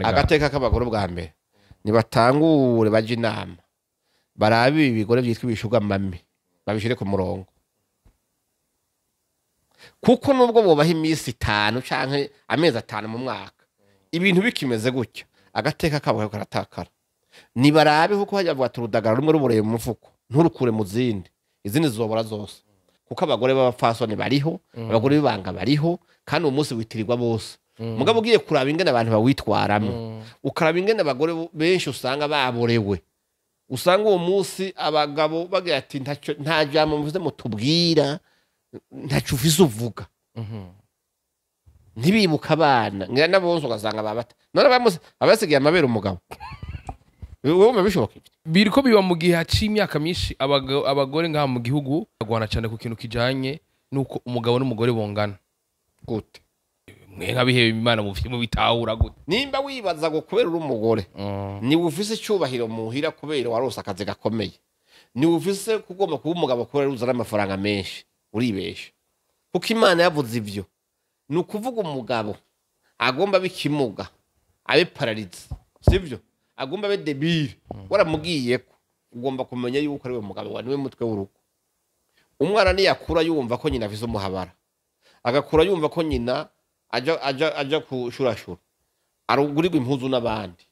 agateka k'abagore bwa mbere nibatangure baje inama barabe ibigore byitwa ibishuga mami babishire ku murongo kuko nubwo bobaha iminsi 5 canke amezi 5 mu mwaka ibintu bikimeze gutya agateka kabo karatakara nibarabe kuko hajya bwa turudagara rumwe ruboreye mu mufuko nturukure mu zindi izindi zobora zose kuko abagore b'abafasoni bariho abagore bibanga bariho kandi umunsi witirirwa bose mugabo ugiye kuraba ingene abantu bawitwaramo ukaraba ingene abagore benshi usanga baborewe usanga uwo munsi abagabo bagira ati nta jambo muvuze mutubwira ntacu ufise uvuga ntibibuka abana ngira nabonzo ugasanga babata none abasigiye amabere umugabo wowe bishoboka biriko biba mu gihe c'imyaka myinshi abagore ngaha mu gihugu bagwana cyane ku kintu kijanye nuko umugabo n'umugore bongana gute mwe nkabihebe imana mu bitahura gute nimba wibaza ngo kubera uri umugore ni ufise cyubahiro muhira kubera warose akazi gakomeye ni ufise kugomba kuba umugabo kubera uzana amafaranga menshi uribesha kuko imana yavuze ivyo ni ukuvuga umugabo agomba bikimuga abe paralize sivyo agomba be debile waramubwiye ko ugomba kumenya yuko ari we mugabo wa niwe mutwe w'urugo umwana ni yakura yumva ko nyina afise umuhabara agakura yumva ko nyina aja kushurashura arugurirwa impuzu n'abandi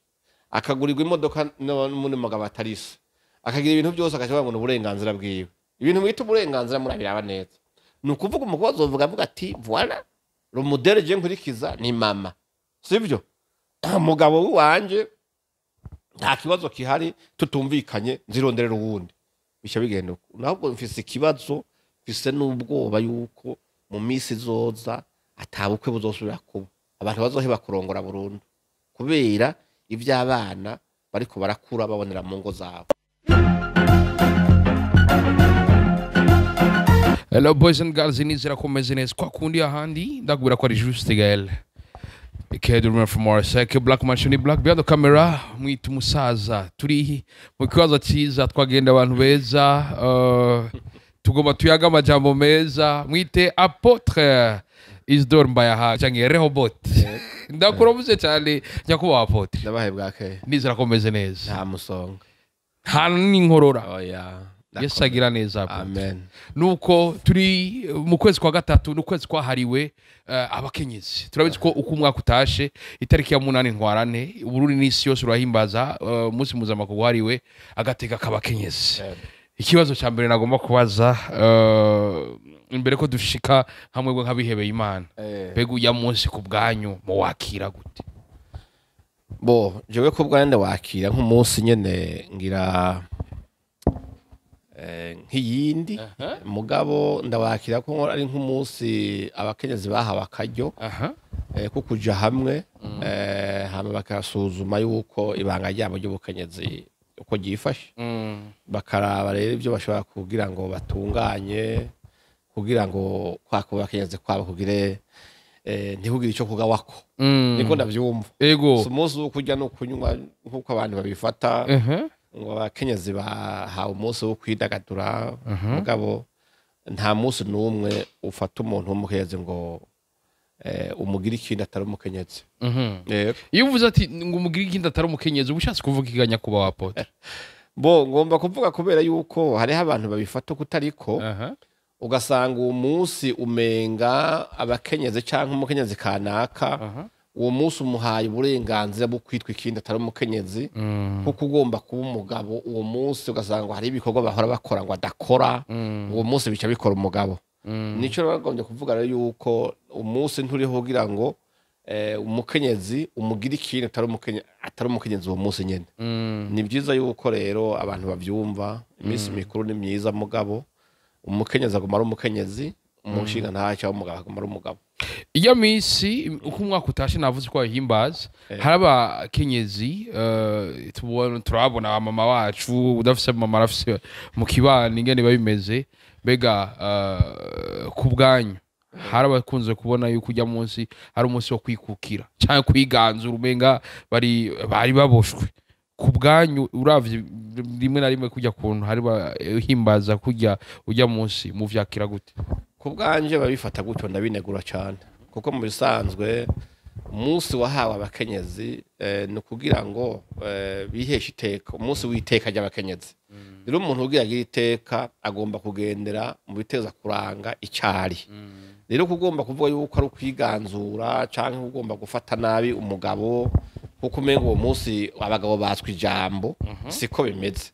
akagurirwa imodoka n'umuntu mugabo atarisa akagira ibintu byose akavuga ngo n'uburenganzira bwiwe ibintu mwita uburenganzira murabiraba neza ni ukuvuga umugabo azovuga avuga ati voilà le modèle je nkurikiza ni mama sivyo umugabo wanje nta kibazo kihari tutumvikanye nzironderera uwundi bica bigenda nahubwo mfise ikibazo mfise n'ubwoba yuko mu misi zoza atabukwe buzosubira kuba abantu bazoheba kurongora burundu kubera ivy'abana bariko barakura babonera mu ngo zabo. Hello boys and girls, inizira komeze neza kwa kundi ahandi ndagubira ko ari Juste Gael Kedurman from Orseke Black Machine Black behind the camera mwita umusaza turi mu kibazo cyiza twagenda abantu beza tugomba tuyaga amajambo meza mwite Apotre Isidore Mbayaha cyangwa Rehoboth ndakuravuze cyane nyakuba Apotre ndabahe bwake nizira komeze neza nta musonga nta n'inkorora oya Yesu agira neza amen nuko turi mu kwezi kwa gatatu n'ukwezi kwahariwe abakenyezi turabizi ko uko umwaka utashe itariki ya 8 ntwarane uburundi n'isi yose urahimbaza umunsi mpuzamakungu wahariwe agateka k'abakenyezi ikibazo cya mbere nagomba kubaza imbere ko dushika hamwe nk'abihebeye Imana mbega uya munsi ku bwanyu mu wakira gute bo jewe ko bwande wakira nk'umunsi nyene ngira nk'iyindi mugabo ndawakira ko ari nk'umunsi abakenyezi bahawe akaryo ko kuja hamwe hama bakasuzuma yuko ibanga ryabo ry'ubukenyezi uko ryifashe bakaraba rero ibyo bashobora kugira ngo batunganye kugira ngo kwako bakenyezi kwabo kugire ntihugire icyo kugawako niko ndavyumva ego umunsi wo kurya no kunywa nk'uko abantu babifata ngo abakenyezi bahawe umunsi wo kwidagadura mugabo nta munsi n'umwe ufata umuntu w'umukenyezi ngo umugire ikindi atari umukenyezi iyo uvuze ati ngo umugire ikindi atari umukenyezi ubushatse kuvuga iganya kuba wa Apotre bo ngomba kuvuga kubera yuko hariho abantu babifata kutariko ugasanga uwo munsi umenga abakenyezi canke umukenyezi kanaka uwo munsi umuhaye uburenganzira bwo kwitwa ikindi atari umukenyezi kuko ugomba kuba umugabo uwo munsi ugasanga hari ibikorwa bahora bakora ngo adakora uwo munsi bica bikora umugabo nico bagombye kuvuga rero yuko umunsi nturiho kugira ngo umukenyezi umugira ikindi atari umukenyezi uwo munsi nyene ni byiza yuko rero abantu bavyumva iminsi mikuru ni myiza mugabo umukenyezi agomba ari umukenyezi umushinga ntacyo umugabo agomba ari umugabo iyo minsi uko umwaka utashe navuze ko yahimbaza hari abakenyezi turabona mama wacu udafise mama arafise mu kibano ingene babimeze bega ku bwanyu hari abakunze kubona yuko ujya munsi hari umunsi wo kwikukira cyangwa kwiganzura umenga bari baboshwe ku bwanyu uravye rimwe na rimwe kujya kuntu hari bahimbaza kujya ujya munsi mu vyakira gute ku bwanje babifata gutyo ndabinegura cyane kuko mu bisanzwe umunsi wahawe abakenyezi ni ukugira ngo biheshe iteka umunsi w'iteka ry'abakenyezi rero umuntu ugira agira iteka agomba kugendera mu biteza kuranga icyari rero kugomba kuvuga yuko ari ukwiganzura cyangwa ugomba gufata nabi umugabo kuko umenga uwo munsi abagabo batswe ijambo siko bimeze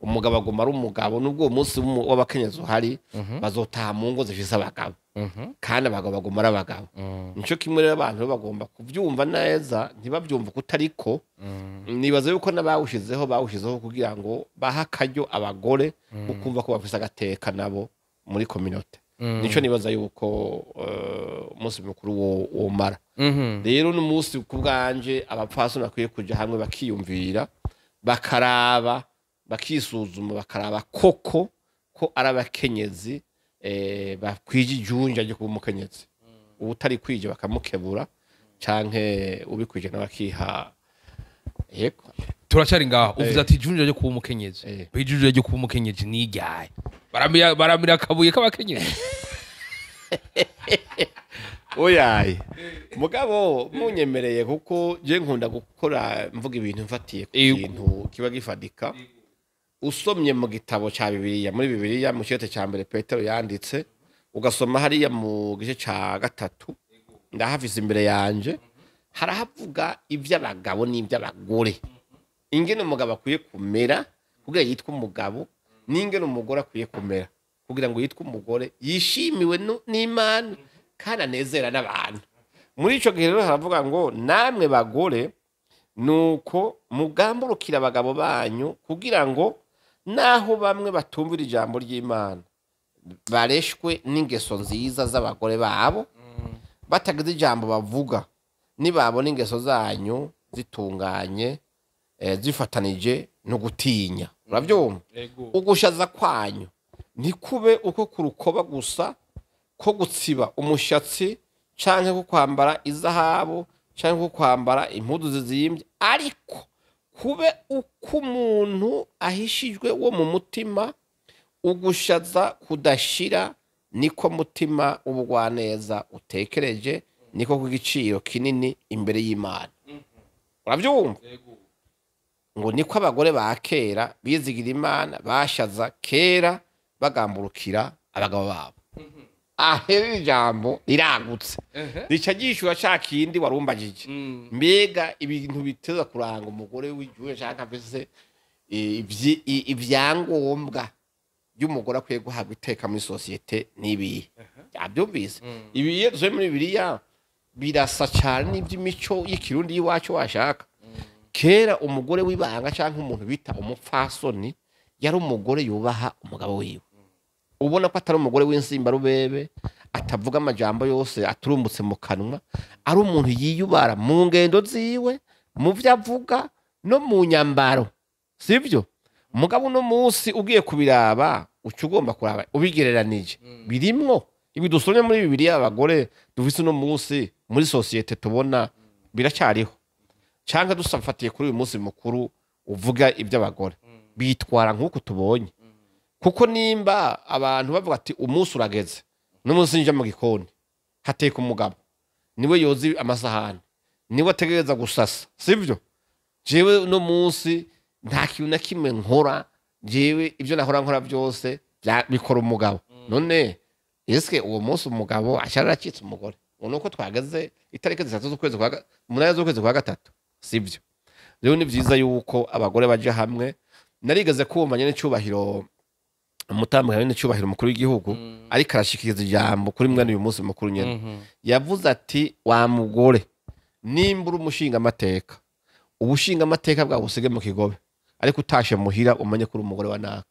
umugabo agomba ari umugabo nubwo uwo munsi w'abakenyezi uhari bazotaha mu ngo zifise abagabo kandi abagabo bagomba ari abagabo nico kimwe rero abantu bagomba kuvyumva neza ntibavyumva kutariko nibaza yuko bawushizeho kugira ngo baha akaryo abagore ukumva ko bafise agateka nabo muri community nico nibaza yuko umunsi mukuru womara rero n'umunsi kubwanje abapfasoni bakwiye kuja hamwe bakiyumvira bakaraba bakisuzuma bakaraba koko ko ari abakenyezi bakwije ijunja ryo kuba umukenyezi ubutari kwije bakamukebura canke ubikwije n'abakiha yego turacari ngaho uvuze ati ijunja ryo kuba umukenyezi ijunja ryo kuba umukenyezi ni iryaye baramira akabuye k'abakenyezi oyaye mugabo munyemereye kuko je nkunda gukora mvuga ibintu mfatiye ku kintu kiba gifadika usomye mu gitabo ca Bibiliya muri Bibiliya mu cete ca mbere Petero yanditse ugasoma hariya mu gice ca 3 ndahafise imbere yanje harahavuga ivy'abagabo n'ivy'abagore ingene umugabo akwiye kumera kugira yitwa umugabo n'ingene umugore akwiye kumera kugira ngo yitwa umugore yishimiwe n'Imana kandi anezera n'abantu muri ico gihe rero haravuga ngo namwe bagore nuko mugamburukira abagabo banyu kugira ngo naho bamwe batumvira ijambo ry'Imana bareshwe n'ingeso nziza z'abagore babo batagize ijambo bavuga nibabona ingeso zanyu zitunganye zifatanije no gutinya uravyumva ugushaza kwanyu ntikube uko kurukoba gusa ko gutsiba umushatsi canke ko kwambara izahabu canke ko kwambara impuzu zizimbye ariko kube uko umuntu ahishijwe wo mu mutima ugushaza kudashira niko mutima ubugwaneza utekereje niko kugiciro kinini imbere y'Imana uravyumva ngo niko abagore ba kera bizigira Imana bashaza kera bagamburukira abagabo babo ahera ijambo riragutse rica gishura cakindi warumbagije mbega ibintu biteza kuranga umugore w'ijure canka bese ivyangombwa y'umugore akwiye guhabwa iteka muri societe nibi yabyumvise ibi yezo muri Bibiliya birasa cyane n'ivy'imico y'ikirundi y'iwacu washaka kera umugore w'ibanga canka umuntu bita umupfasoni yari umugore yubaha umugabo wiwe ubona ko atari umugore w'insimba rubebe atavuga amajambo yose aturumbutse mu kanwa ari umuntu yiyubara mu ngendo ziwe mu vyo avuga no mu nyambaro sivyo umugabo no munsi ugiye kubiraba uca ugomba kuraba ubigereranije birimwo ibi dusomye muri Bibiliya abagore dufise no munsi muri societe tubona biracyariho canka dusafatiye kuri uyu munsi mukuru uvuga iby'abagore bitwara nk'uko tubonye kuko nimba abantu bavuga ati umunsi urageze n'umunsi nje mu gikoni hateka umugabo niwe yozi amasahani niwe ategereza gusasa sivyo jewe no munsi nta kintu na kimwe nkora jewe ibyo nahora nkora byose bikora umugabo none eske uwo munsi umugabo asharacitse umugore nuko twageze itariki 3 z'ukwezi kwa munaya z'ukwezi kwa gatatu sivyo rero ni vyiza yuko abagore baje hamwe narigeze kumva nyene cyubahiro umutambuka nyene cyubahiro mukuru w'igihugu ariko arashikiriza ijambo kuri mwana uyu munsi mukuru nyene yavuze ati wa mugore nimbura umushinga amateka ubushinga amateka bwa busige mu kigobe ariko utashe muhira umenye kuri umugore wa naka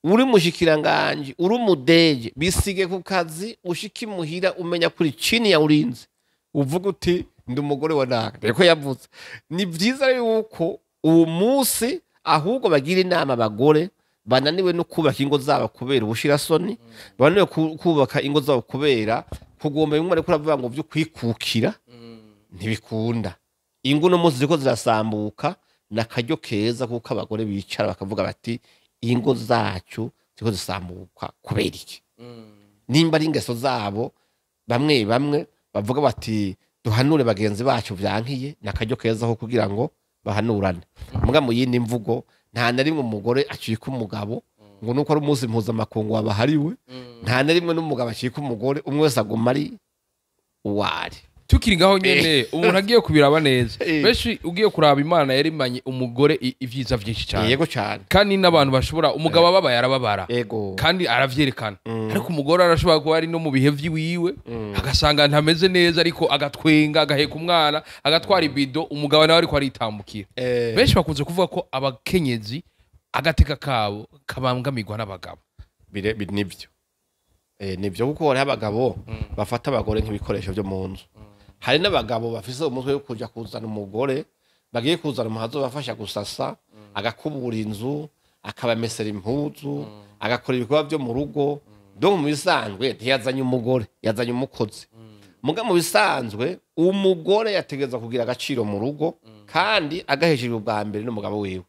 uri mushikiranganje uri umudeje bisige ku kazi ushiki muhira umenya kuri chini ya urinzi uvuga uti ndi umugore wa naka reko yavuze ni vyiza yuko uwo munsi ahubwo bagira inama abagore bananiwe no kubaka ingo zabo kubera ubushirasoni bananiwe kubaka ingo zabo kubera kugomba bimwe ariko uravuga ngo byo kwikukira ntibikunda ingo no munsi ziko zirasambuka nakaryo keza kuko abagore bicara bakavuga bati ingo zacu ziko zisambuka kubera iki nimba ari ingeso zabo bamwe bavuga bati duhanure bagenzi bacu vyankiye nakaryo keza ho kugira ngo bahanurane muga mu yindi mvugo nta na rimwe umugore acika umugabo ngo nuko ari umunsi mpuzamakungu wabahariwe nta na rimwe n'umugabo acika umugore umwe wese aguma ari uwari tukiri ngaho nyene umuntu agiye kubiraba neza benshi ugiye kuraba Imana yarimanye umugore ivyiza vyinshi cyane yego cyane kandi n'abantu bashobora umugabo ababa yarababara yego kandi aravyerekana ariko umugore arashobora kuba ari no mu bihe vyiwiwe agasanga ntameze neza ariko agatwenga agaheka umwana agatwara ibido umugabo nawe ariko aritambukira benshi bakunze kuvuga ko abakenyezi agateka kabo kabangamirwa n'abagabo nibyo nibyo kuko hari abagabo bafata abagore nk'ibikoresho byo mu nzu hari n'abagabo bafise umutwe wo kuja kuzana umugore bagiye kuzana umuhazo bafasha gusasa agakubura inzu akabamesera impuzu agakora ibikorwa byo mu rugo donc mu bisanzwe ntiyazanye umugore yazanye umukozi muga mu bisanzwe umugore yategeza kugira agaciro mu rugo kandi agahejejwe ubwa mbere n'umugabo wiwe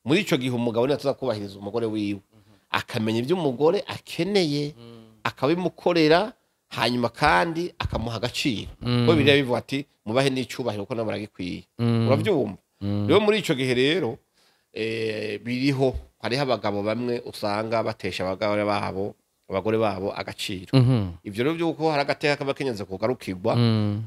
muri ico gihe umugabo ni atuza kubahiriza umugore wiwe akamenya ibyo umugore akeneye akabimukorera hanyuma kandi akamuha agaciro ko biriya bivuga ati mubahe n'icubahiro ko nabara gikwiye uravyumva rero muri ico gihe rero biriho hariho abagabo bamwe usanga batesha abagore babo agaciro ivyo rero byuko hari agateka k'abakenyezi kugarukirwa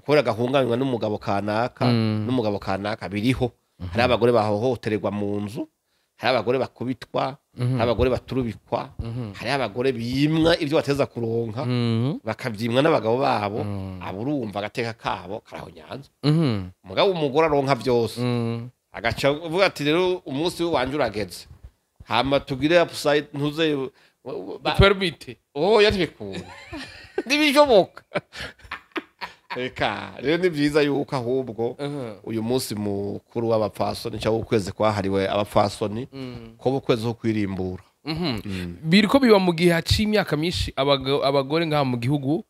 kubera gahunganywa n'umugabo kanaka biriho hari abagore bahohotererwa mu nzu hari abagore bakubitwa hari abagore baturubikwa hari abagore bimwa ibyo bateza kuronka bakabyimwa n'abagabo babo aburumva agateka kabo karahonyanza mugabo umugore aronka byose agaca uvuga ati rero umunsi wanje urageze hama tugire upside ntuze permite yatibikura ntibishoboka reka rero ni byiza yuko ahubwo uyu munsi mukuru w'abapfasoni cyangwa ukwezi kwahariwe abapfasoni ko ukwezi ho kwirimbura biriko biba mu gihe haciye imyaka myinshi abagore ngaha mu gihugu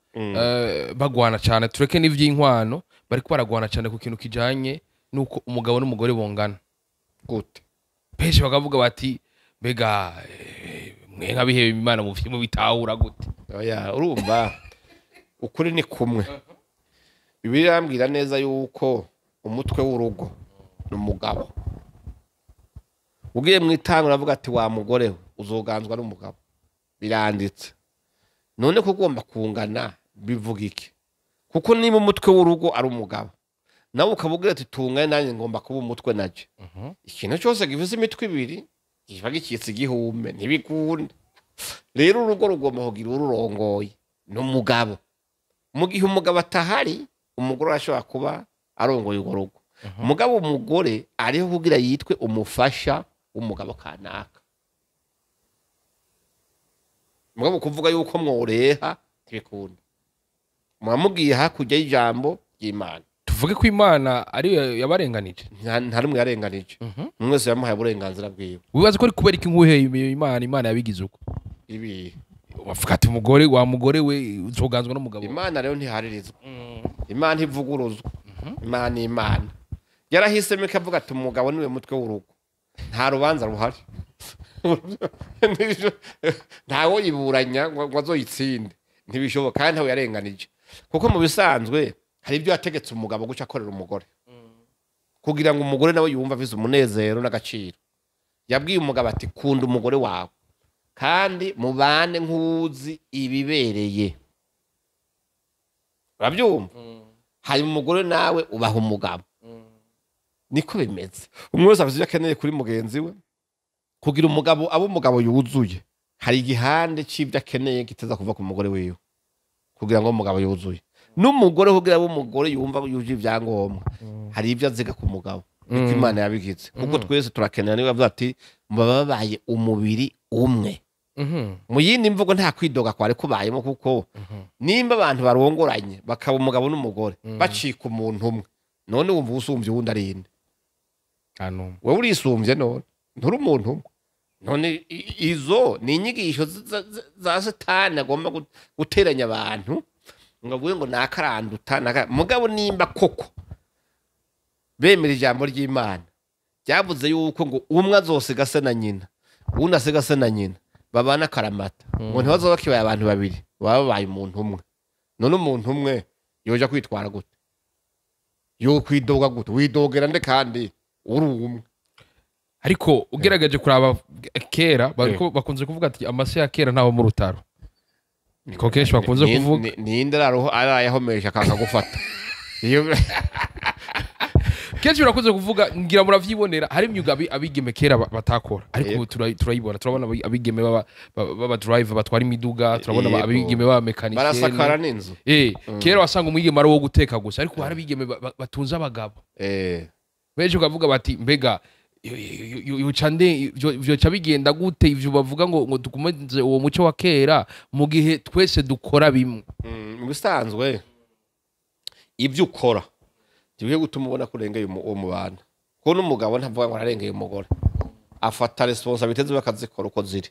bagwana cyane tureke n'ivy'inkwano bariko baragwana cyane ku kintu kijanye nuko umugabo n'umugore bongana gute peshe bakavuga bati mbega mwe nk'abihebe Imana mu bitahura gute oya urumva ukuri ni kumwe Bibiliya irambwira neza yuko umutwe w'urugo n'umugabo ugiye mu itanga uravuga ati wa mugore uzoganzwa n'umugabo biranditse none ko ugomba kungana bivuga iki kuko niba umutwe w'urugo ari umugabo nawe ukavuga ati tungane nanjye ngomba kuba umutwe naje ikintu cyose gifise imitwe ibiri kiba gikitse igihume ntibikunda rero urugo rugomba kugira ururongoye n'umugabo mu gihe umugabo atahari umugore ashobora kuba arongoye urwo rugo umugabo umugore ariho kugira yitwe umufasha w'umugabo kanaka umugabo kuvuga yuko mworeha ntibikunda mwamubwiye hakurya y'ijambo ry'Imana tuvuge ko Imana ari yabarenganije nta rumwe yarenganije mwese yamuhaye uburenganzira bwiwe wibaza ko ari kubera iki nkuheye Imana yabigize uko ibi wavuga ati umugore wa mugore we uzoganzwa n'umugabo Imana rero ntiharirizwa Imana ivuguruzwa Imana yarahisemo ikavuga ati umugabo niwe mutwe w'urugo nta rubanza ruhari ntawo yiburanya ngo azoyitsinde ntibishoboka kandi ntawe yarenganije kuko mu bisanzwe hari ibyo yategetse umugabo guca akorera umugore kugira ngo umugore nawe yumva afise umunezero n'agaciro yabwiye umugabo ati kunda umugore wawe kandi mubane nk'uzi ibibereye urabyumva hari umugore nawe ubaha umugabo niko bimeze umwe wese afite ibyo akeneye kuri mugenzi we kugira umugabo abo umugabo yuzuye hari igihande cy'ibyo akeneye kiteza kuva ku mugore wiwe kugira ngo umugabo yuzuye n'umugore kugira abo umugore yumva yuje ibyangombwa hari ibyo aziga ku mugabo niko Imana yabigize kuko twese turakenera niba avuga ati babaye umubiri umwe mu yindi mvugo nta kwidoga kwari kubayemo kuko nimba abantu barongoranye bakaba umugabo n'umugore bacika umuntu umwe none wumva usumbye uwundi arinde wowe urisumbye none nturi umuntu umwe none izo ni inyigisho za Satani agomba guteranya abantu ngo avuge ngo nakaranduta mugabo nimba koko bemera ijambo ry'Imana byavuze yuko ngo umwe azosiga se na nyina uwundi asiga se na nyina babana akaramata ngo ntibazoba kibaye abantu babiri baba babaye umuntu umwe none umuntu umwe yoja kwitwara gute yo kwidoga gute widogera nde kandi uri umwe ariko ugerageje kuraba kera bakunze kuvuga ati amase ya kera ntaho mu rutaro niko kenshi bakunze kuvuga ninde arayahomeje akanga gufata iyo kenshi birakunze kuvuga ngira muravyibonera hari imyuga abigeme kera batakora ariko turayibona turabona abigeme baba driver batwara imiduga turabona abigeme baba mekanicien barasakara n'inzu kera wasanga umwigeme ari wo guteka gusa ariko hari abigeme batunze abagabo benshi ukavuga bati mbega yucande vyoca bigenda gute ivyo bavuga ngo dukomeze uwo muco wa kera mu gihe twese dukora bimwe mu bisanzwe ibyo ukora Jiwe gutuma ubona kurengeye uwo mubana. Ko n'umugabo ntavuga ngo ararengeye umugore. Afata responsibility bakazikora uko ziri.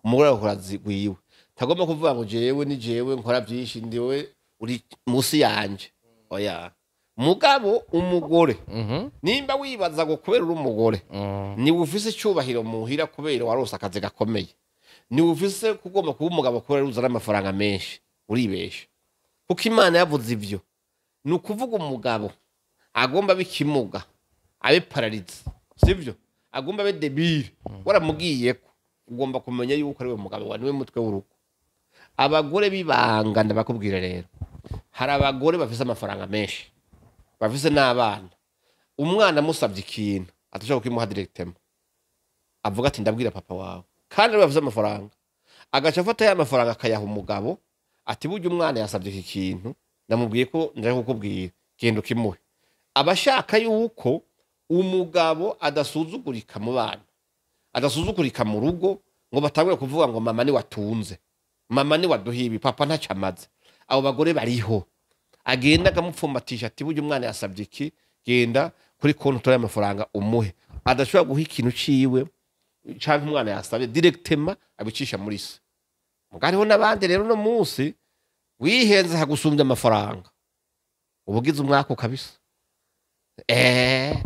Umugore akora zigwiwe. Tagomba kuvuga ngo jewe ni jewe nkora byinshi ndiwe uri musi yanje. Oya. Mugabo umugore. Nimba wibaza ngo kubera uri umugore. Ni ufise icyubahiro muhira kubera warose akazi gakomeye. Ni ufise kugomba kuba umugabo kubera uzana amafaranga menshi. Uribesha. Kuko Imana yavuze ivyo. Ni ukuvuga umugabo agomba bikimuga abe paralize sivyo agomba be debile waramubwiye ko ugomba kumenya yuko ari we mugabo wa niwe mutwe w'urugo abagore bibanga ndabakubwira rero hari abagore bafise amafaranga menshi bafise n'abana umwana musabye ikintu atashaka kukimuha directement avuga ati ndabwira papa wawe kandi bafise amafaranga agaca afata ya mafaranga akayaha umugabo ati burya umwana yasabye iki kintu ndamubwiye ko ndaje kukubwira genda ukimuhe abashaka yuko umugabo adasuzugurika mu bana adasuzugurika mu rugo ngo batangwe kuvuga ngo mama ni watunze mama ni waduhibi papa ntacamaze abo bagore bariho agenda akamupfumbatisha ati burya umwana yasabye iki genda kuri konti y'amafaranga umuhe adashobora guha ikintu ciwe canke umwana yasabye directement abicisha muri se mugariho nabandi rero no munsi wihenze hagusumbya amafaranga ubugize umwaka kabisa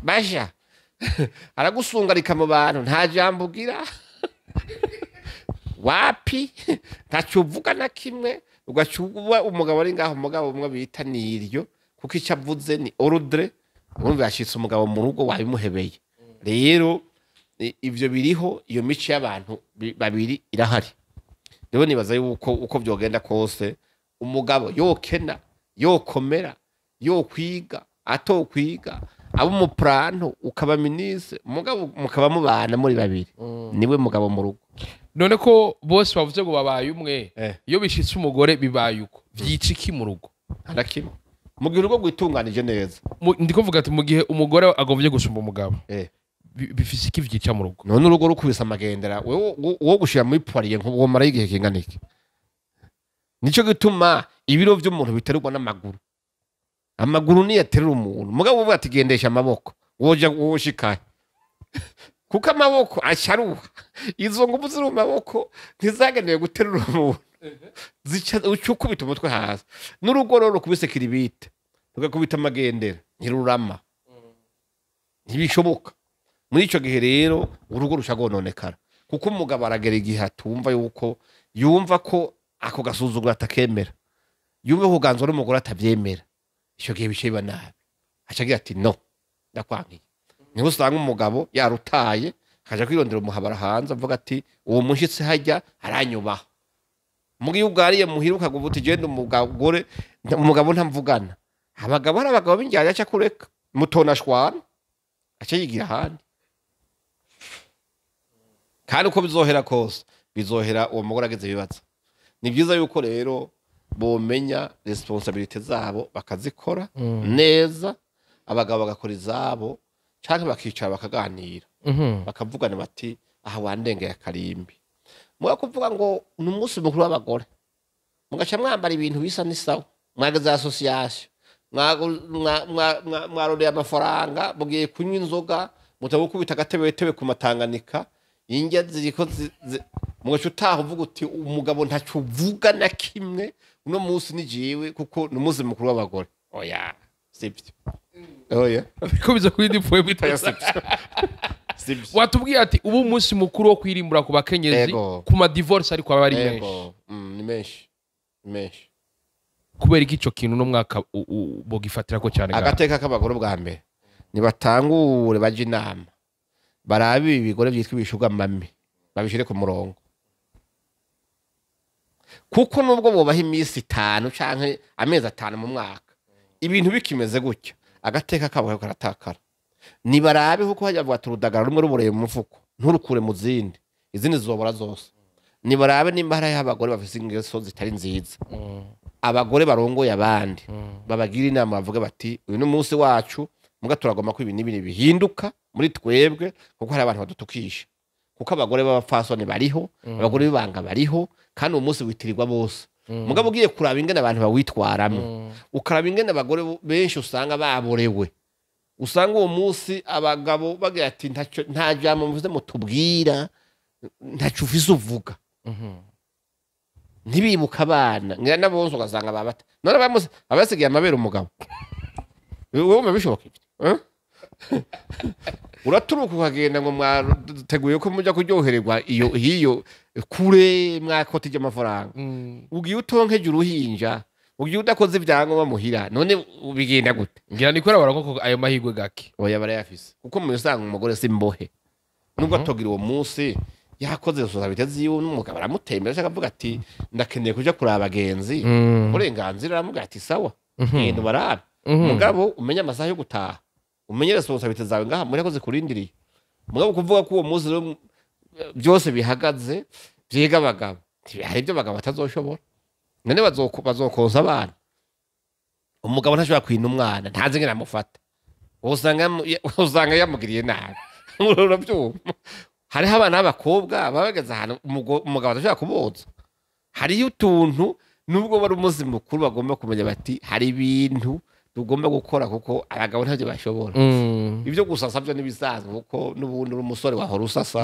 basha aragusungarika mu bantu nta jambo ugira wapi ntacyo uvuga na kimwe ugacuba umugabo ari ngaho umugabo umwe bita niryo kuko icyo avuze ni ordre urumva yashitse umugabo mu rugo wabimuhebeye rero ivyo biriho iyo mico y'abantu babiri irahari rero nibaza yuko uko byogenda kose umugabo yokena yokomera yokwiga atokwiga abo mu plano ukaba ministre umugabo mukaba mubana muri babiri niwe mugabo mu rugo none ko bose bavuze ngo babaye umwe iyo bishitse umugore bibaye uko vyiciki mu rugo arakimwe mu gihe urugo gwitunganije neza ndiko mvuga ati mu gihe umugore agovye gusumba umugabo bifise iki vyica mu rugo none urugo rukubisa amagendera wo gushira muri poirier nk'uwo mara y'igihe kingana iki nico gituma ibiro vy'umuntu biterwa n'amaguru amaguru ni yaterura umuntu mugabo uvuga ati gendesha amaboko woja woshikaye kuko amaboko asharuha izo nguvu ziri mu maboko ntizagenewe guterura umuntu zica ucukubita umutwe hasi n'urugo rero kubise kiribite rugakubita amagendera ntirurama ntibishoboka muri ico gihe rero urugo rushagononekara kuko umugabo aragera igihe atumva yuko yumva ko ako gasuzugura atakemera yumva kuganzwa n'umugore atavyemera ico gihe bice biba nabi acagira ati no ndakwankiye niho usanga umugabo yarutaye akaja kwirondera umuhabara hanze avuga ati uwo mushitsi hajya aranyubaha mugihe ugariye muhiruka guvuta igenda umugabo ntamvugana abagabo hari abagabo b'injyana aca kureka mutonashwana aca yigira ahandi kandi uko bizohera kose bizohera uwo mugore ageze ibibazo ni byiza yuko rero bomenya responsabilité zabo bakazikora neza abagabo bagakora izabo canke bakicara bakaganira bakavugana bati aha wandengeye akarimbi muga kuvuga ngo ni umunsi mukuru w'abagore mugaca mwambara ibintu bisa n'isawa mwageze association mwarondeye amafaranga mugiye kunywa inzoga mutabukubita agatebe ku matanganika injya ziriko mugaca utaha uvuga uti umugabo ntacyo uvuga na kimwe uno munsi ni jewe kuko ni umunsi mukuru w'abagore oya sibyo oya ko biza kwindi pwe bitaya watubwiye ati ubu umunsi mukuru wo kwirimbura ku bakenyezi ku ma divorce ariko abari menshi ni menshi kubera iki ico kintu no mwaka bogifatira ko cyane agateka k'abagore bwa mbere nibatangure baje inama barabe ibigore byitwa ibishuga mami babishire ku murongo kuko nubwo bobaha iminsi 5 canke amezi 5 mu mwaka ibintu bikimeze gutya agateka kabo karatakara nibarabe kuko hajya bwa turudagara rumwe ruboreye mu mufuko nturukure mu zindi izindi zobora zose nibarabe nimba hari abagore bafise ingeso zitari nziza abagore barongoye abandi babagira inama bavuga bati uyu ni umunsi wacu muga turagoma ko ibintu ibintu bihinduka muri twebwe kuko hari abantu badutukisha kuko abagore b'abapfasoni bariho abagore b'ibanga bariho kandi uwo munsi witirirwa bose mugabo ugiye kuraba ingene abantu bawitwaramo ukaraba ingene abagore benshi usanga baborewe usanga uwo munsi abagabo bagira ati nta jambo muvuze mutubwira ntacu ufise uvuga ntibibuka abana ngira nabonse ugasanga babata none abasigiye amabere umugabo wowe bishoboka uraturuka ukagenda ngo mwateguye ko mujya kuryohererwa hiyo kure mwakotije amafaranga ugiye utonkeje uruhinja ugiye udakoze ibyangombwa muhira none ubigenda gute ngira nikora barakoko ayo mahigwe gake oya barayafise kuko mu usanga umugore simbohe nubwo atogira uwo munsi yakoze sosabite ziwe n'umugabo aramutembera ashaka kuvuga ati ndakeneye kuja kuraba abagenzi uburenganzira aramuga ati sawa ngendo barabe mugabo umenya amasaha yo gutaha umenye responsabilité zawe ngaha muri yakoze kurindiriye mugabo kuvuga ko uwo munsi byose bihagaze byiga abagabo hari ibyo abagabo batazoshobora none bazokoza abana umugabo ntashobora kwina umwana ntazi ngene amufata usanga yamugiriye nabi urabyumva hariho abana b'abakobwa babageze ahantu umugabo adashobora kuboza hariyo utuntu nubwo bari umunsi mukuru bagomba kumenya bati hari ibintu tugomba gukora kuko abagabo ntacyo bashobora ibyo gusasa byo nibisanzwe kuko n'ubundi uri umusore wahora usasa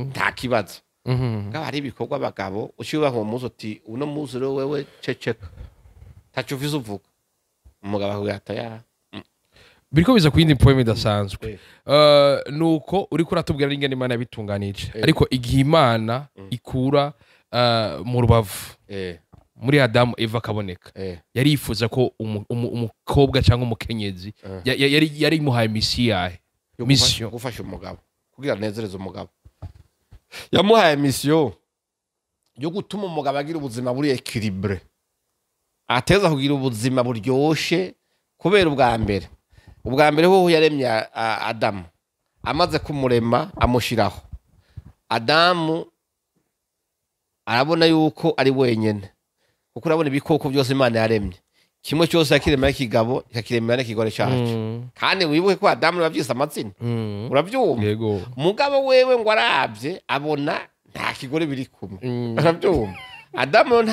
nta kibazo ngaba hari ibikorwa abagabo uciba mu munsi uti uno munsi rero wewe ceceka ntacyo uvuze uvuga umugabo akubwira ya biriko biza ku yindi poeme idasanzwe nuko uriko uratubwira ingene Imana yabitunganije ariko igihe Imana ikura mu rubavu muri Adamu Eva kaboneka yari yifuza ko umukobwa cyangwa umukenyezi yari imuhaye mission gufasha umugabo kugira nezereza umugabo yamuhaye mission yo gutuma umugabo agira ubuzima buri equilibre ateza kugira ubuzima buryoshe kubera ubwa mbere ho yaremye Adamu amaze kumurema amushiraho Adamu arabona yuko ari wenyene kuko urabona ibikoko byose Imana yaremye kimwe cyose yakirema y'ikigabo yakirema n'ikigore cyacu kandi wibuke ko Adamu yavyise amazina uravyumva mugabo wewe ngo aravye abona nta kigore biri kumwe uravyumva Adamu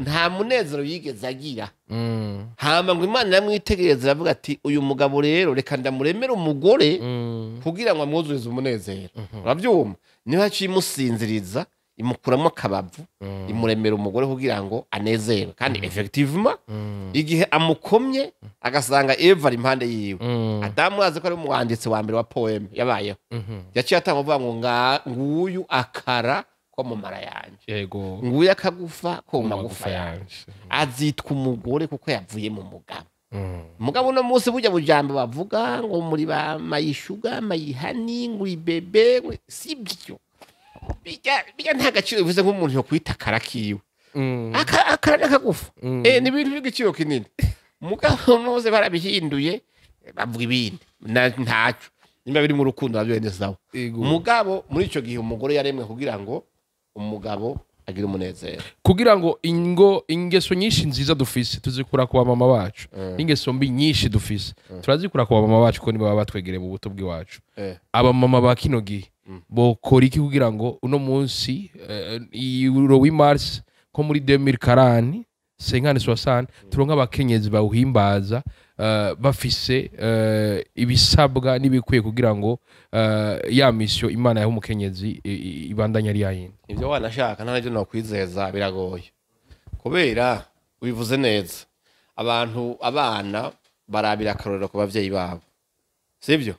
nta munezero yigeze agira hama ngo Imana yamwitegereza aravuga ati uyu mugabo rero reka ndamuremera umugore kugira ngo amwuzurize umunezero uravyumva niho acimusinziriza imukuramo akabavu imuremera umugore kugira ngo anezerwe kandi effectivement igihe amukomye agasanga Eva ari impande yiwe Adamu azi ko ari umwanditsi wa mbere wa poeme yabayeho yaciye atanga uvuga ngo nguyu akara ko mu mara yanje yego nguyu akagufa ko mu magufa yanje azitwa umugore kuko yavuye mu mugabo mugabo no munsi burya bujambo bavuga ngo muri ba mayishuga mayihani nguri bebe sibyo bijya nta gaciro bivuze nk'umuntu yo kwita karakiwe akara akagufa ni ibintu by'igiciro kinini mugabo nose barabihinduye bavuga ibindi ntaco nimba biri mu rukundo nabyo neza sawa mugabo muri ico gihe umugore yaremwe kugira ngo umugabo agira umunezero kugira ngo ingeso nyinshi nziza dufise tuzikura ku mama bacu ingeso mbi nyinshi dufise turazikura ku mama bacu ko niba baba batwegereye mu buto bw'iwacu aba mama ba kino gihe bokora iki kugira ngo uno munsi Euro w'Mars ko muri 2040 50 turonka abakenyezi bawuhimbaza bafise ibisabwa n'ibikwiye kugira ngo ya mission Imana yaho umukenyezi ibandanya ari yayindi ibyo wanashaka nta no kwizeza biragoye kubera ubivuze neza abana barabira akarorero ku bavyeyi babo sivyo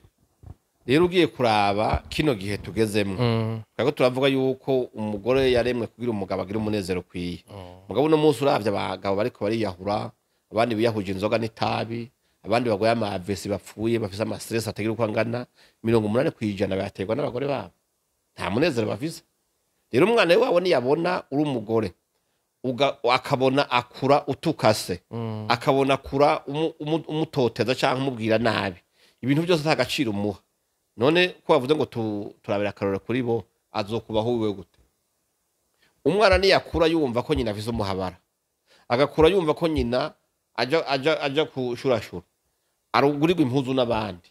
rero ugiye kuraba kino gihe tugezemo kako turavuga yuko umugore yaremwe kugira umugabo agira umunezero kwiye mugabo no munsi uravye abagabo bariko bariyahura abandi biyahuje inzoga n'itabi, abandi bagoye amavesi bapfuye bafise ama stress atagira uko angana 80% bayaterwa n'abagore babo, nta munezero bafise. Rero umwana we wabona yabona uri umugore akabona akura utukase, akabona akura umutoteza cyangwa umubwira nabi, ibintu byose nta gaciro umuha. None ko bavuze ngo turabera akarore kuri bo, azokubaho wiwe gute? Umwana niyakura yumva ko nyina afise umuhabara, agakura yumva ko nyina aja kushurashura, arugurirwa impuzu n'abandi,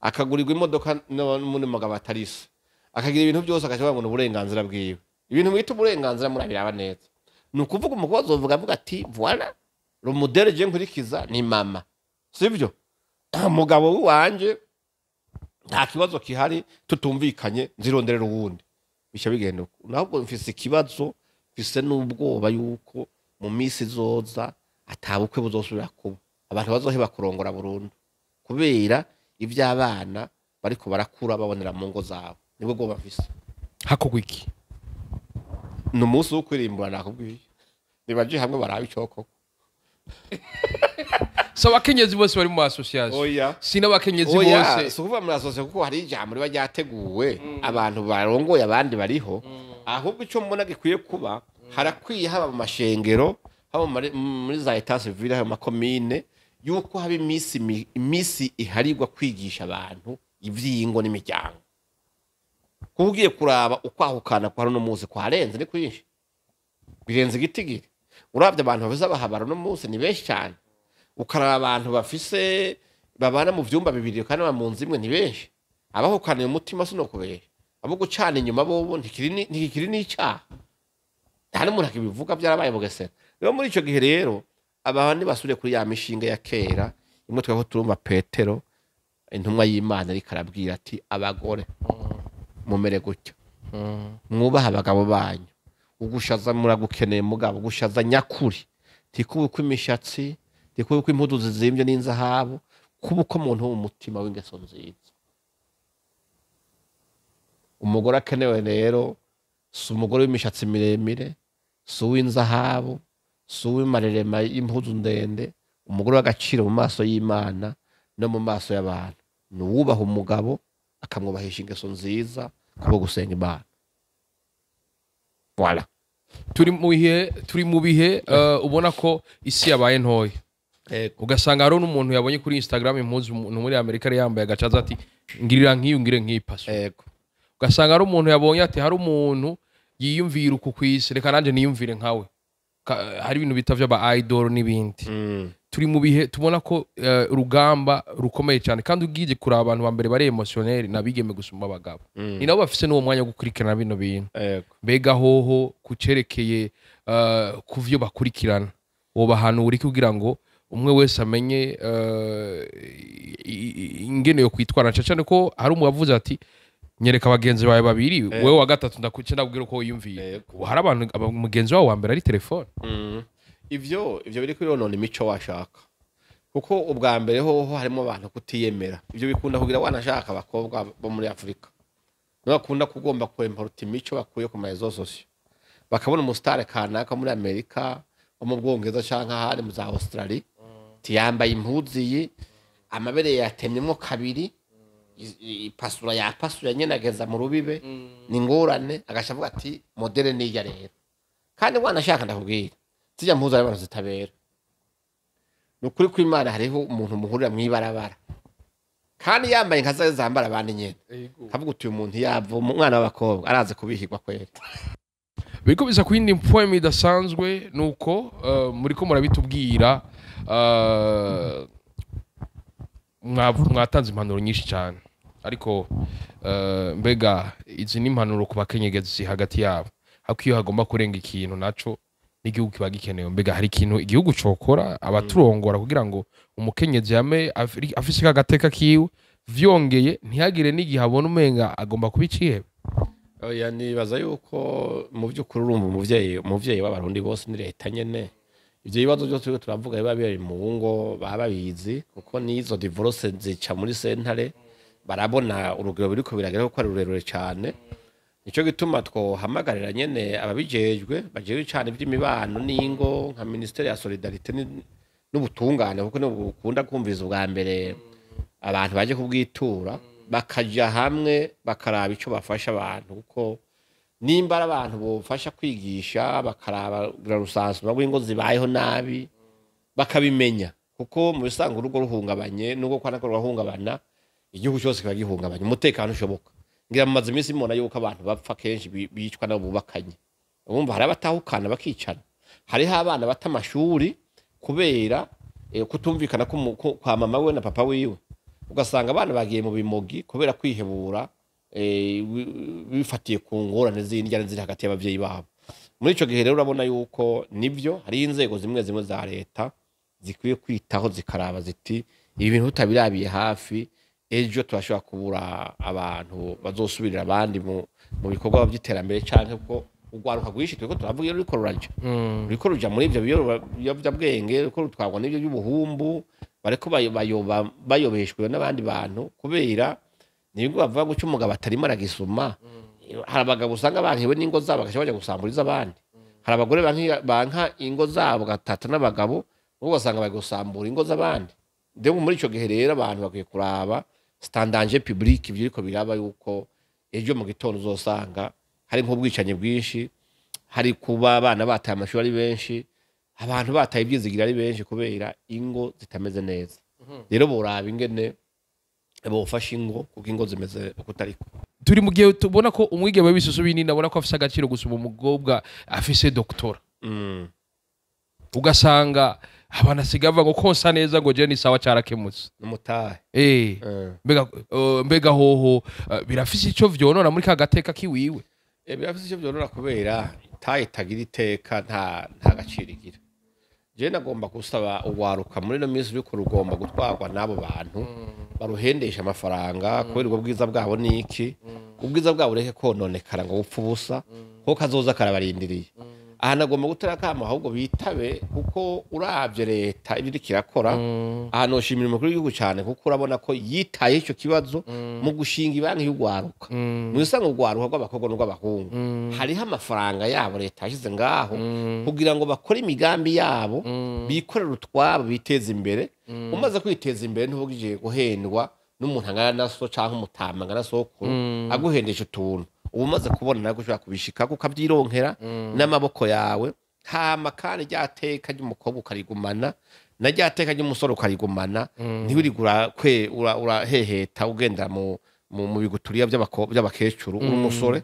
akagurirwa imodoka n'umuntu mugabo atarisa, akagira ibintu byose akavuga ngo uburenganzira bwiwe. Ibintu mwita uburenganzira murabiraba neza. Ni ukuvuga umukobwa azovuga ati voilà le modèle je nkurikiza ni mama, sivyo? Umugabo wanje nta kibazo kihari, tutumvikanye nzironderera uwundi, bisha bigenda uko. Nahubwo mfise ikibazo, mfise n'ubwoba yuko mu misi izoza atabukwe buzosubira kuba, abantu bazoheba kurongora burundu kubera ivy'abana bariko barakura babonera mu ngo zabo. Nibwo bwoba mfise. Hakorwa iki? N'umunsi wo kwirimbura nakubwiye, nibaje hamwe baraba icoko. So abakenyezi bose bari mu association. Oya. Sina abakenyezi bose. So kuva muri association kuko hari ijambo riba ryateguwe, abantu barongoye abandi bariho. Ahubwo ico mbona gikwiye kuba harakwiye haba mu mashengero, haba muri za etat civil, haba mu komine, yuko haba imisi iharirwa kwigisha abantu ivyingo n'imiryango. Kugiye kuraba ukwahukana kwa no munsi kwarenze ni kwinshi, birenze gitigiri. Uravye abantu bafise abahabara no munsi ni benshi cyane, ukaraba abantu bafise babana mu vyumba bibiri kandi mu nzu imwe ni benshi. Abahukaniye umutima sino kubera abo gucana inyuma bobo ntikiri n'icyaha, nta n'umuntu akibivuga, byarabaye bugesera. Rero muri ico gihe rero abantu basubire kuri ya mishinga ya kera, imwe twako turumva Petero intumwa y'Imana ariko arabwira ati abagore mumere gutyo, mwubaha abagabo banyu, ugushaza muragukeneye mugabo, gushaza nyakuri, tikubuko imishatsi, tikubuko impudu zizimbye n'inzahabu, kubuko umuntu w'umutima w'ingeso nziza. Umugore akenewe rero si umugore w'imishatsi miremire, si uw'inzahabu, si uw'imarerema y'impuzu ndende. Umugore w'agaciro mu maso y'Imana no mu maso y'abantu ni uwubaha umugabo, akamwubahisha ingeso nziza, kubo gusenga Imana. Voilà. Turi mu bihe ubona ko isi yabaye ntoya. Ugasanga hari n'umuntu yabonye kuri Instagram impuzu umuntu muri Amerika ari yambaye agacaza ati ngirira nk'iyo ngire nk'ipaso. Ugasanga hari umuntu yabonye ati hari umuntu yiyumvira uku kwisi, reka nanje niyumvire nkawe. Hari ibintu bitavye aba idol n'ibindi. Turi mu bihe tubona ko urugamba rukomeye cyane, kandi ugije kuri abantu bambere bari emotionel nabigeme gusumba abagabo. Ni nabo bafise n'uwo mwanya wo gukurikirana bino bintu. Mbega hoho kucerekeye kuvyo bakurikirana, woba hanu uri kugira ngo umwe wese amenye ingene yo kwitwara, cyane ko hari umuvuze ati nyereka abagenzi bawe babiri, wewe wa gatatu ndakuce ndabwira uko yumviye. Hari abantu mugenzi wawe wa mbere ari telefone. Ivyo biri kwironona imico washaka, kuko ubwa mbere hoho harimo abantu kutiyemera. Ivyo bikunda kugira wanashaka abakobwa bo muri Afrika bakunda kugomba kwemporta imico bakuye ku marezo sosio, bakabona umustar kanaka muri Amerika, mu Bwongereza canke ahari mu za Australia, tiyambaye impuzi amabere yatemyemo kabiri, ipasura yapasura nyene ageza mu rubibe, ni ngorane. Agashavuga ati modele niya rero, kandi wanashaka ndakubwira zijya mpuzu abantu zitabera. Nukuri ko Imana hariho umuntu muhurira mwibarabara kandi yambaye nkaza zambara abandi nyene, kavuga uti uyu muntu yava umwana w'abakobwa araze kubihirwa kwera. Biriko biza kwindi point idasanzwe nuko muriko murabitubwira, mwatanze impanuro nyinshi cyane, ariko mbega izi ni impanuro ku bakenyegezi hagati yabo, hakiyo hagomba kurenga ikintu naco n'igihugu kiba gikenewe. Mbega hari ikintu igihugu cokora abaturongora kugira ngo umukenyezi yame afise kagateka kiwe, vyongeye ntihagire n'igihe abona umenga agomba kubicihebe? Oya, nibaza yuko mu by'ukuri urumva umuvyeyi w'abarundi bose ni leta nyene. Ivyo bibazo byose turavuga biba biri mu ngo baba bizi, kuko nizo divorce zica muri sentare barabona urugero biriko biragera ko ari rurerure cyane. Nico gituma twohamagarira nyene ababijejwe bajeje cyane iby'imibano n'ingo nka Ministeri ya Solidarité n'ubutungane kuko bukunda kumviriza ubwa mbere abantu baje kubwitura bakaja hamwe bakaraba ico bafasha abantu kuko nimba ari abantu bofasha kwigisha bakaraba rusanzwe rw'ingo zibayeho nabi bakabimenya kuko mu bisanzwe urugo ruhungabanye n'ubwo kwa nako ruhungabana igihugu cyose kiba gihungabanye umutekano ushoboka ngira mumaze iminsi mubona yuko abantu bapfa kenshi bicwa nabo bubakanye urumva hari abatahukana bakicana hariho abana bata amashuri kubera kutumvikana kwa mama we na papa wiwe ugasanga abana bagiye mu bimogi kubera kwihebura bifatiye ku ngorane z'indyane ziri hagati y'abavyeyi babo muri ico gihe rero urabona yuko nivyo hari inzego zimwe zimwe za leta zikwiye kwitaho zikaraba ziti ibi bintu tutabirabiye hafi ejo turashobora kubura abantu bazosubirira abandi mu bikorwa by'iterambere canke ko ugwaruka gwishi tweko turavuga rero riko ruja muri ivyo biyovyabwenge riko rutwagwa n'ivyo by'ubuhumbu bariko bayobeshwe n'abandi bantu kubera nibwo bavuga guca umugabo atarimo aragisuma hari abagabo usanga bankiwe n'ingo zabo bagaca baja gusamburiza abandi hari abagore banka ingo zabo gatata n'abagabo ubwo basanga bari gusambura ingo z'abandi ndetse muri ico gihe rero abantu bakwiye kuraba standard public ivyo riko biraba yuko ejo mu gitondo uzosanga hari nk'ubwicanye bwinshi hari kuba abana bataye amashuri ari benshi abantu bataye ibyizigira ari benshi kubera ingo zitameze neza rero boraba ingene bofasha ingo kuko ingo zimeze ukutariko turi mu gihe tubona ko umwigeme w'ibisusu binini abona ko afise agaciro gusuma umugobwa afise doktora ugasanga abantu asigaye bavuga ngo konsa neza ngo je ni sawa carakemutse n'umutahe mbega hoho birafise ico vyonona muri ka gateka kiwiwe birafise ico vyonona kubera taye itagira iteka nta gaciro igira je nagomba gusaba ugwaruka muri no minsi uriko rugomba gutwarwa n'abo bantu baruhendesha amafaranga kubera ubwo bwiza bwabo niki ubwiza bwabo ureke kononekara ngo upfa ubusa ko kazoza karabarindiriye aha nagomba gutera kama ahubwo bitabe kuko uravye leta ibiri kirakora aha noshimira umukuru w'igihugu cyane kuko urabona ko yitaye ico kibazo mu gushinga ibanki y'ugwaruka mu bisanzwe ugwaruka rw'abakobwa n'urw'abahungu hariho amafaranga yabo leta yashize ngaho kugira ngo bakore imigambi yabo bikorera utwabo biteza imbere umaze kwiteza imbere ntubugije guhendwa n'umuntu angana na so canke umutama angana sokuru aguhendesha utuntu umaze kubona nako ushobora kubishika ukabyironkera n'amaboko yawe hama kandi ryateka ry'umukobwa ukarigumana na ryateka ry'umusore ukarigumana ntiwirigura uraheheta ugenda mu biguturiya by'abakecuru umusore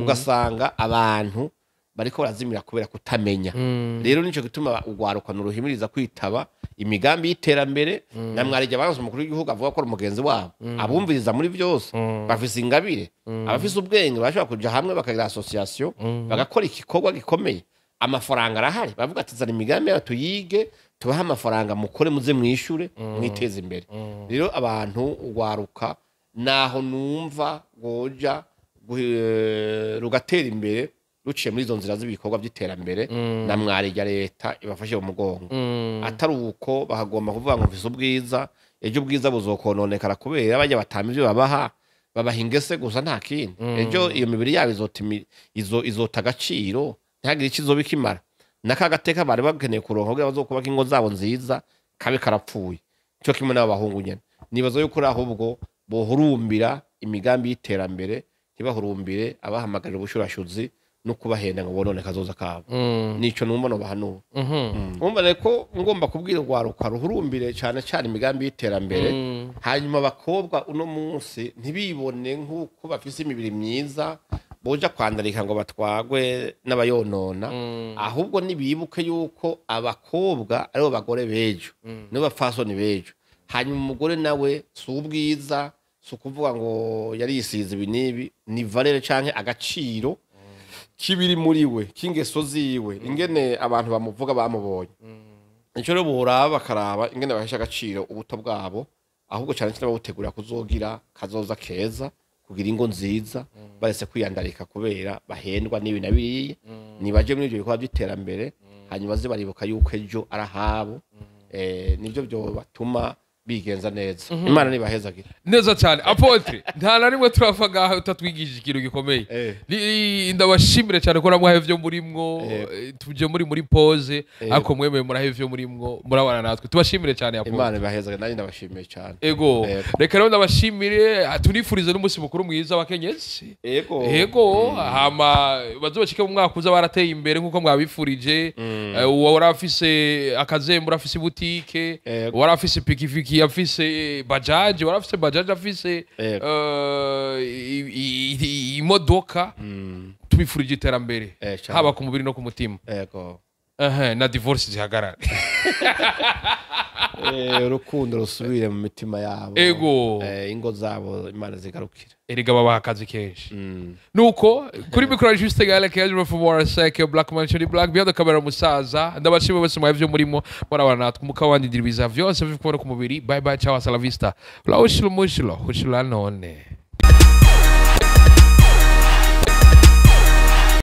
ugasanga abantu bariko barazimira kubera kutamenya rero nico gituma ugwarukana uruhimiriza kwitaba imigambi y'iterambere na mwarije abanze umukuru w'igihugu avuga ko ari umugenzi wabo abumviriza muri byose bafise ingabire abafise ubwenge bashobora kuja hamwe bakagira association bagakora igikorwa gikomeye amafaranga arahari bavuga ati zana imigambi yawe tuyige tubaha amafaranga mukore muze mwishure mwiteze imbere rero abantu ugwaruka naho numva goja rugatera imbere ruciye muri izo nzira z'ibikorwa by'iterambere na mwarija leta ibafashe mu mugongo atari uko bahagomba kuvuga ngo mfise ubwiza ejo ubwiza buzokononekara kubera bajya batama ivyo babaha ingese gusa nta kindi ejo iyo mibiri yabo izota agaciro ntihagire icyo izoba ikimara n'akagateka bari bakeneye kuronka kugira bazokubaka ingo zabo nziza kabe karapfuye cyo kimwe n'abo bahungu nyene nibaza yuko ahubwo bohurumbira imigambi y'iterambere ntibahurumbire abahamagarira ubushurashuzi no kubahenda ngo bonone kazoza kabo nico numva no bahanura umva ko ngomba kubwira ugwaruka ruhurumbire cyane cyane imigambi y'iterambere hanyuma bakobwa uno munsi ntibibone nk'uko bafise imibiri myiza boja kwandarika ngo batwagwe n'abayonona ahubwo nibibuke yuko abakobwa aribo bagore bejo nibo bafasoni bejo hanyuma umugore nawe si ubwiza si ukuvuga ngo yari yisize ibi n'ibi ni valere canke agaciro kibiri muri we kingeso ziwe ingene abantu bamuvuga bamubonye ico rero boraba bakaraba ingene bahesha agaciro ubuto bwabo ahubwo cyane cyane bawutegura kuzogira kazoza keza kugira ingo nziza barese kwiyandarika kubera bahendwa n'ibi nabiriye nibaje muri ibyo bikorwa by'iterambere hanyuma ze baribuka yuko ejo arahabo nivyo byo batuma bigenza neza imana nibahezagira neza cyane apotre nta na rimwe turava ngaho utatwigishije ikintu gikomeye ndabashimire cyane ko namwahe vyo murimwo tuje muri pause ariko mwemeye murahe vyo murimwo murabana natwe tubashimire cyane apotre imana ibahezagira nanjye ndabashimiye cyane ego reka rero ndabashimire tunifurize n'umunsi mukuru mwiza wakenyezi ego hama bazobashike mu mwaka uza barateye imbere nkuko mwabifurije warafise akazembe afise boutique warafise pikipiki afise bajaji warafise bajaji afise imodoka tubifurije iterambere haba ku mubiri no ku mutima na divorce zihagarare urukundo rusubire mu mitima yabo ego ingo zabo imana zigarukira erega babaha akazi kenshi nuko kuri mikoro juste gale keje from war sake black manchuri black beyond the camera musaza ndabashimye bose mwavyo murimo murabana natwe mukawandidira biza vyose bivukora ku mubiri bye bye ciao hasta la vista la ushilo mushilo none